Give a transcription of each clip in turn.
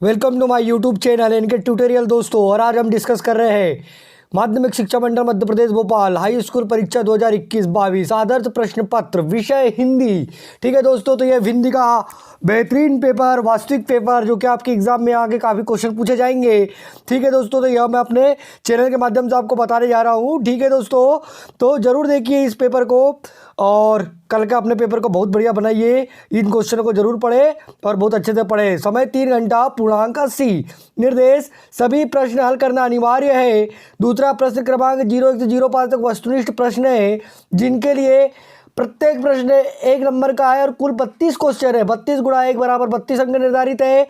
Welcome to my YouTube channel इनके tutorial दोस्तों। और आज हम डिस्कस कर रहे हैं माध्यमिक शिक्षा मंडल मध्य प्रदेश भोपाल हाई स्कूल परीक्षा 2021-22 आदर्श प्रश्न पत्र विषय हिंदी। ठीक है दोस्तों, तो ये हिंदी का बेहतरीन पेपर, वास्तविक पेपर जो कि आपके एग्जाम में आगे काफ़ी क्वेश्चन पूछे जाएंगे। ठीक है दोस्तों, तो यह मैं अपने चैनल के माध्यम से आपको बताने जा रहा हूँ। ठीक है दोस्तों, तो ज़रूर देखिए इस पेपर को और कल का अपने पेपर को बहुत बढ़िया बनाइए। इन क्वेश्चनों को जरूर पढ़े और बहुत अच्छे से पढ़े। समय 3 घंटा, पूर्णांक 80। निर्देश सभी प्रश्न हल करना अनिवार्य है। दूसरा प्रश्न क्रमांक 01 से 05 तक वस्तुनिष्ठ प्रश्न है जिनके लिए प्रत्येक प्रश्न 1 नंबर का है और कुल 32 क्वेश्चन है। 32 गुणा 1 बराबर 32 अंक निर्धारित है।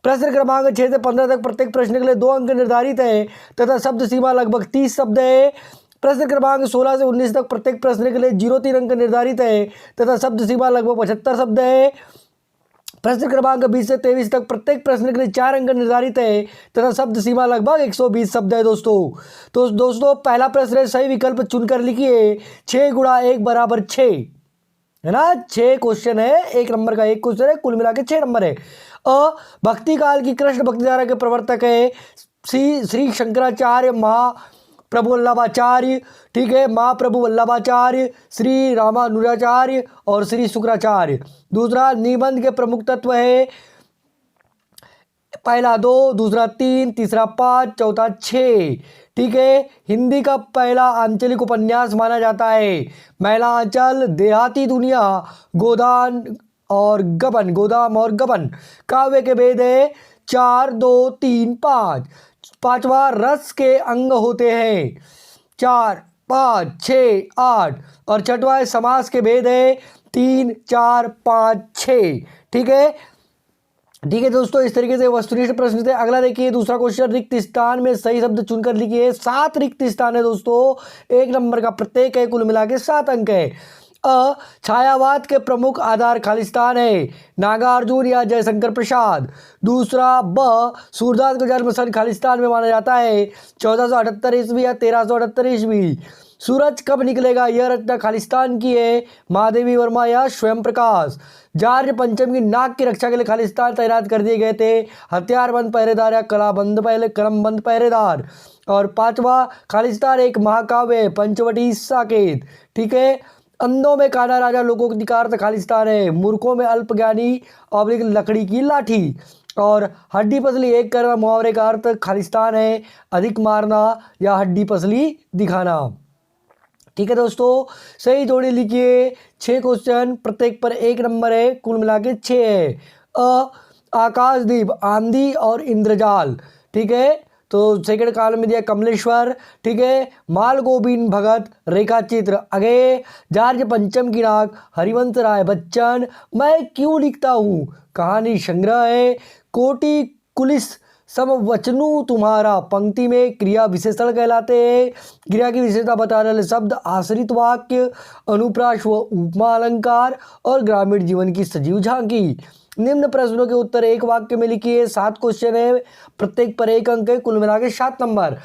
प्रश्न क्रमांक 6 से 15 तक प्रत्येक प्रश्न के लिए 2 अंक निर्धारित है तथा शब्द सीमा लगभग 30 शब्द है। प्रश्न क्रमांक 16 से 19 तक प्रत्येक प्रश्न के लिए 0.3 अंक निर्धारित है तथा शब्द सीमा लगभग 75 शब्द है। प्रश्न क्रमांक 20 से 23 तक प्रत्येक प्रश्न के लिए 4 अंक निर्धारित है तथा शब्द सीमा लगभग 120 शब्द है दोस्तों। तो दोस्तों पहला प्रश्न है, सही विकल्प चुनकर लिखिए। 6 गुणा 1 बराबर 6 है ना। 6 क्वेश्चन है, 1 नंबर का 1 क्वेश्चन है, कुल मिला के 6 नंबर है। भक्ति काल की कृष्ण भक्ति धारा के प्रवर्तक है श्री शंकराचार्य महाप्रभु वल्लभाचार्य। ठीक है, महाप्रभु वल्लभाचार्य, श्री रामानुजाचार्य और श्री शुक्राचार्य। दूसरा निबंध के प्रमुख तत्व है पहला 2, दूसरा 3, तीसरा 5, चौथा 6। ठीक है, हिंदी का पहला आंचलिक उपन्यास माना जाता है। महिलांचल, देहाती दुनिया, गोदान और गबन, गोदाम और गबन। काव्य के भेद है 4, 2, 3, 5। पांचवा रस के अंग होते हैं 4, 5, 6, 8। और छठवा समास के भेद है 3, 4, 5, 6। ठीक है दोस्तों, इस तरीके से वस्तुनिष्ठ प्रश्न थे। अगला देखिए दूसरा क्वेश्चन, रिक्त स्थान में सही शब्द चुनकर लिखिए। 7 रिक्त स्थान है दोस्तों, 1 नंबर का प्रत्येक है, कुल मिला के 7 अंक है। छायावाद के प्रमुख आधार खालिस्तान है, नागार्जुन या जयशंकर प्रसाद। दूसरा सूरदास का जन्म सन खालिस्तान में माना जाता है 1478 ईस्वी या 1378 ईस्वी। सूरज कब निकलेगा, यह रचना खालिस्तान की है, महादेवी वर्मा या स्वयं प्रकाश। जॉर्ज पंचम की नाक की रक्षा के लिए खालिस्तान तैनात कर दिए गए थे, हथियारबंद पहरेदार या कलमबंद पहरेदार। और पांचवा, खालिस्तान एक महाकाव्य है, पंचवटी साकेत। ठीक है, अंधों में काना राजा, लोगों का अधिकार खालिस्तान है, मूर्खों में अल्पज्ञानी ऑब्लिक लकड़ी की लाठी। और हड्डी पसली एक करना मुहावरे का अर्थ खालिस्तान है, अधिक मारना या हड्डी पसली दिखाना। ठीक है दोस्तों, सही जोड़ी लिखिए। 6 क्वेश्चन, प्रत्येक पर 1 नंबर है, कुल मिला के 6 है। आकाशदीप, आंधी और इंद्रजाल। ठीक है, तो सेकंड कॉलम में दिया कमलेश्वर। ठीक है, माल गोविंद भगत, रेखा चित्र अगे, जॉर्ज पंचम की नाक, हरिवंश राय बच्चन, मैं क्यों लिखता हूँ, कहानी संग्रह है, कोटि कुलिस समवचनु तुम्हारा, पंक्ति में क्रिया विशेषण कहलाते हैं। क्रिया की विशेषता बताने वाले शब्द आश्रित वाक्य, अनुप्रास व उपमा अलंकार और ग्रामीण जीवन की सजीव झांकी। निम्न प्रश्नों के उत्तर एक वाक्य में लिखिए। 7 क्वेश्चन है, प्रत्येक पर 1 अंक है, कुल मिला के 7 नंबर।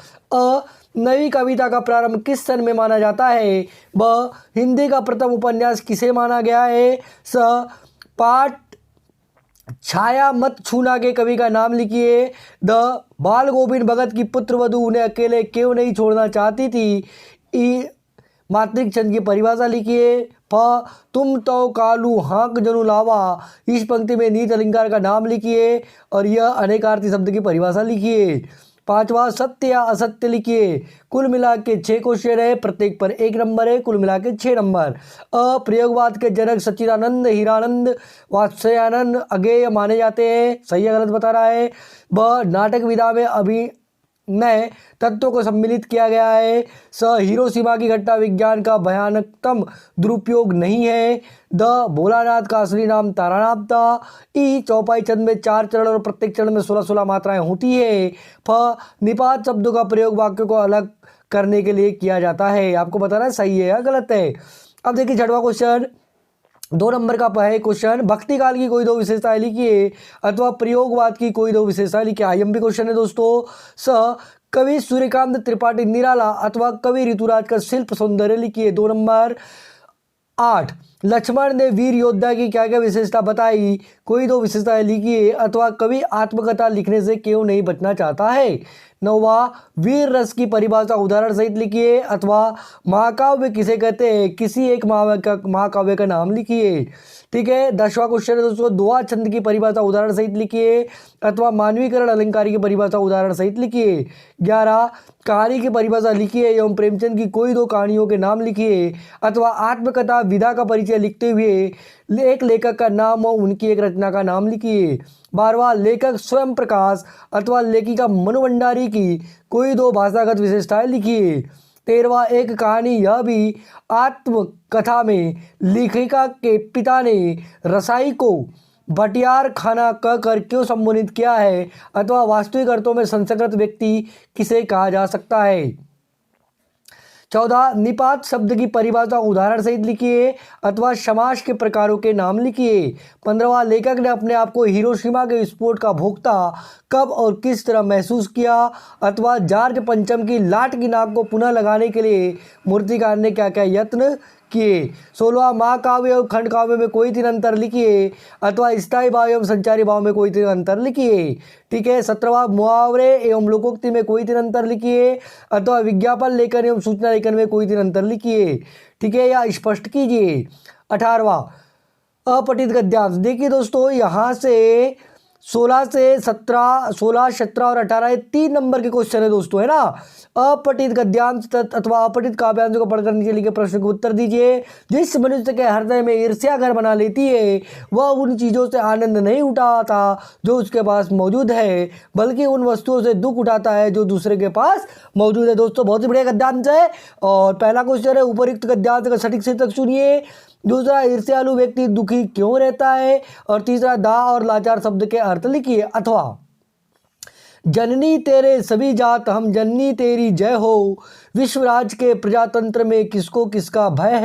नई कविता का प्रारंभ किस सन में माना जाता है। हिंदी का प्रथम उपन्यास किसे माना गया है। पाठ छाया मत छूना के कवि का नाम लिखिए। बाल गोविंद भगत की पुत्र वधू उन्हें अकेले क्यों नहीं छोड़ना चाहती थी। मातृक छंद की परिभाषा लिखिए। तुम तो कालू हाँक जनु लावा, इस पंक्ति में नीत अलंकार का नाम लिखिए और यह अनेकार्थी शब्द की परिभाषा लिखिए। पांचवा, सत्य या असत्य लिखिए। कुल मिला के 6 क्वेश्चन है, प्रत्येक पर 1 नंबर है, कुल मिला के 6 नंबर। प्रयोगवाद के जनक सच्चिदानंद, हीरानंद, वात्स्यानंद अगेय माने जाते हैं, सही या गलत बता रहा है। नाटक विधा में अभिनय तत्वों को सम्मिलित किया गया है। हिरोशिमा की घटना विज्ञान का भयानकतम दुरुपयोग नहीं है। भोलानाथ का असली नाम तारानाथ था। चौपाई छंद में 4 चरण और प्रत्येक चरण में 16-16 मात्राएं होती है। निपात शब्दों का प्रयोग वाक्य को अलग करने के लिए किया जाता है। आपको बताना है सही है या गलत है। अब देखिए 6वां क्वेश्चन, 2 नंबर का है क्वेश्चन, भक्ति काल की कोई 2 विशेषताएं लिखिए अथवा प्रयोगवाद की कोई 2 विशेषताएं लिखिए। आईएमपी क्वेश्चन है दोस्तों। कवि सूर्यकांत त्रिपाठी निराला अथवा कवि ऋतुराज का शिल्प सौंदर्य लिखिए। 2 नंबर। 8, लक्ष्मण ने वीर योद्धा की क्या क्या विशेषता बताई, कोई दो विशेषताएं लिखिए। अथवा कवि आत्मकथा लिखने से क्यों नहीं बचना चाहता है। 9वां, वीर रस की परिभाषा उदाहरण सहित लिखिए। अथवा महाकाव्य किसे कहते हैं, किसी एक महाकाव्य का नाम लिखिए। ठीक है। 10वां क्वेश्चन है दोस्तों, दोहा छंद की परिभाषा उदाहरण सहित लिखिए। अथवा मानवीकरण अलंकार की परिभाषा उदाहरण सहित लिखिए। 11, कहानी की परिभाषा लिखिए एवं प्रेमचंद की कोई दो कहानियों के नाम लिखिए। अथवा आत्मकथा विधा का परिचय लिखते हुए एक लेखक का नाम और उनकी एक रचना का नाम लिखिए। 12वां, लेखक स्वयं प्रकाश अथवा लेखिका मनु भंडारी की कोई दो भाषागत विशेषताएं लिखिए। 13वां, एक कहानी यह भी आत्मकथा में लेखिका के पिता ने रसाई को भटियार खाना कहकर क्यों संबोधित किया है। अथवा वास्तविक अर्थों में संस्कृत व्यक्ति किसे कहा जा सकता है। 14, निपात शब्द की परिभाषा उदाहरण सहित लिखिए। अथवा समास के प्रकारों के नाम लिखिए। 15वां, लेखक ने अपने आप को हिरोशिमा के विस्फोट का भोक्ता कब और किस तरह महसूस किया। अथवा जॉर्ज पंचम की लाट की नाक को पुनः लगाने के लिए मूर्तिकार ने क्या क्या यत्न किए। 16वां, महाकाव्य और खंड काव्य में कोई तीन अंतर लिखिए। अथवा स्थायी भाव एवं संचारी भाव में कोई तीन अंतर लिखिए। ठीक है। 17वां, मुहावरे एवं लोकोक्ति में कोई तीन अंतर लिखिए। अथवा विज्ञापन लेखन एवं सूचना लेखन में कोई तीन अंतर लिखिए। ठीक है, या स्पष्ट कीजिए। 18वां, अपठित गद्यांश। देखिए दोस्तों, यहाँ से 16 से 17, 16, 17 और 18 ये 3 नंबर के क्वेश्चन है दोस्तों, है ना। अपठित गद्यांश अथवा अपठित काव्यांश को पढ़कर नीचे लिखे प्रश्न को उत्तर दीजिए। जिस मनुष्य के हृदय में ईर्ष्या घर बना लेती है वह उन चीज़ों से आनंद नहीं उठाता जो उसके पास मौजूद है, बल्कि उन वस्तुओं से दुख उठाता है जो दूसरे के पास मौजूद है। दोस्तों बहुत ही बढ़िया गद्यांश है। और पहला क्वेश्चन है, उपयुक्त गद्यांश का सटीक शीर्षक सुनिए। दूसरा, ईर्ष्यालु व्यक्ति दुखी क्यों रहता है। और तीसरा, दाह और लाचार शब्द के अर्थ लिखिए। अथवा जननी तेरे सभी जात हम जननी तेरी जय हो, विश्वराज के प्रजातंत्र में किसको किसका भय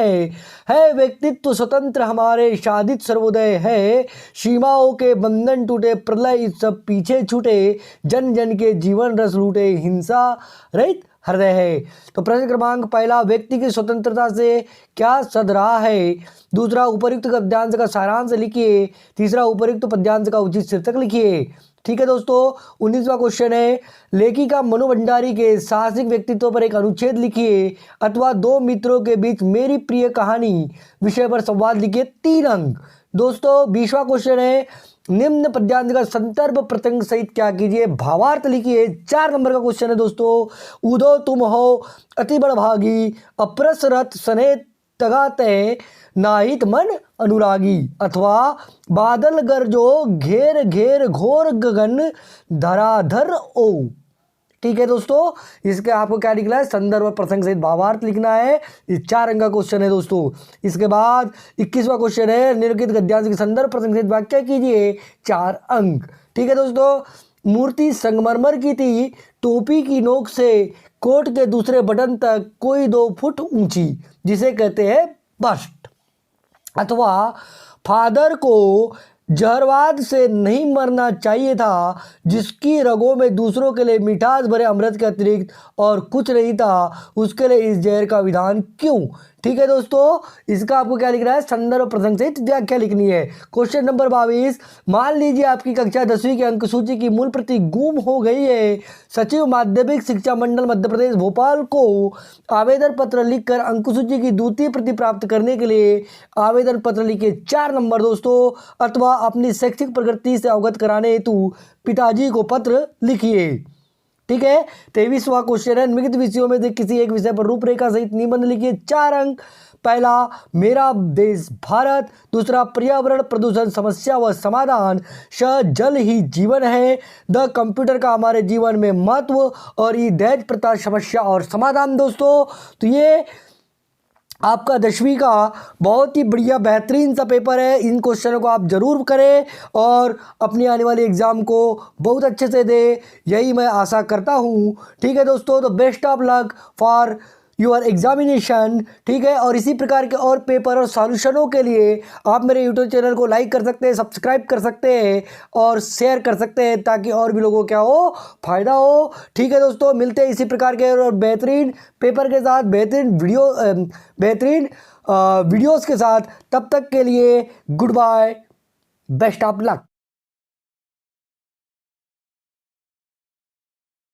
है व्यक्तित्व स्वतंत्र हमारे शादित सर्वोदय है, सीमाओं के बंधन टूटे प्रलय इस सब पीछे छूटे, जन जन के जीवन रस लूटे हिंसा रहित हृदय है। तो प्रश्न क्रमांक पहला, व्यक्ति की स्वतंत्रता से क्या सद रहा है। दूसरा, उपयुक्त गद्यांश का सारांश लिखिए। तीसरा, उपयुक्त पद्यांश का उचित शीर्षक लिखिए। ठीक है दोस्तों। 19वां क्वेश्चन है, लेखिका मनु भंडारी के साहसिक व्यक्तित्व पर एक अनुच्छेद लिखिए। अथवा दो मित्रों के बीच मेरी प्रिय कहानी विषय पर संवाद लिखिए। 3 अंक। दोस्तों 20वां क्वेश्चन है, निम्न पद्यांश का संदर्भ प्रसंग सहित क्या कीजिए, भावार्थ लिखिए। 4 नंबर का क्वेश्चन है दोस्तों, उदो तुम हो अति बड़भागी, अप्रस रथ सने तगाते नाहित मन अनुरागी। अथवा बादल गरजो घेर घेर घोर गगन धराधर ओ। ठीक है दोस्तों, इसके आपको क्या लिखना है, संदर्भ प्रसंग सहित भावार्थ लिखना है। ये 4 अंक का क्वेश्चन है दोस्तों। इसके बाद 21वां क्वेश्चन है, निम्नलिखित गद्यांश के संदर्भ प्रसंग सहित व्याख्या कीजिए। 4 अंक। ठीक है दोस्तों। मूर्ति संगमरमर की थी, टोपी की नोक से कोट के दूसरे बटन तक कोई 2 फुट ऊंची, जिसे कहते हैं बस्ट। अथवा फादर को जहरवाद से नहीं मरना चाहिए था, जिसकी रगों में दूसरों के लिए मिठास भरे अमृत के अतिरिक्त और कुछ नहीं था, उसके लिए इस जहर का विधान क्यों। ठीक है दोस्तों, इसका आपको क्या लिखना है, संदर्भ प्रसंग सहित व्याख्या लिखनी है। क्वेश्चन नंबर 22, मान लीजिए आपकी कक्षा 10वीं की अंक सूची की मूल प्रति गुम हो गई है। सचिव माध्यमिक शिक्षा मंडल मध्य प्रदेश भोपाल को आवेदन पत्र लिखकर अंक सूची की द्वितीय प्रति प्राप्त करने के लिए आवेदन पत्र लिखिए। 4 नंबर दोस्तों। अथवा अपनी शैक्षिक प्रगति से अवगत कराने हेतु पिताजी को पत्र लिखिए। ठीक है। 23वां क्वेश्चन है, निम्नलिखित विषयों में से किसी एक विषय पर रूपरेखा सहित निबंध लिखिए। 4 अंक। पहला, मेरा देश भारत। दूसरा, पर्यावरण प्रदूषण समस्या व समाधान। जल ही जीवन है। द कंप्यूटर का हमारे जीवन में महत्व। और ई दहेज प्रथा समस्या और समाधान। दोस्तों तो ये आपका 10वीं का बहुत ही बढ़िया बेहतरीन सा पेपर है। इन क्वेश्चनों को आप जरूर करें और अपनी आने वाली एग्ज़ाम को बहुत अच्छे से दें, यही मैं आशा करता हूँ। ठीक है दोस्तों, तो best of luck for your examination, ठीक है। और इसी प्रकार के और पेपर और सॉल्यूशनों के लिए आप मेरे यूट्यूब चैनल को लाइक कर सकते हैं, सब्सक्राइब कर सकते हैं और शेयर कर सकते हैं, ताकि और भी लोगों को क्या हो, फायदा हो। ठीक है दोस्तों, मिलते हैं इसी प्रकार के और बेहतरीन पेपर के साथ, बेहतरीन वीडियोस के साथ। तब तक के लिए goodbye, best of luck.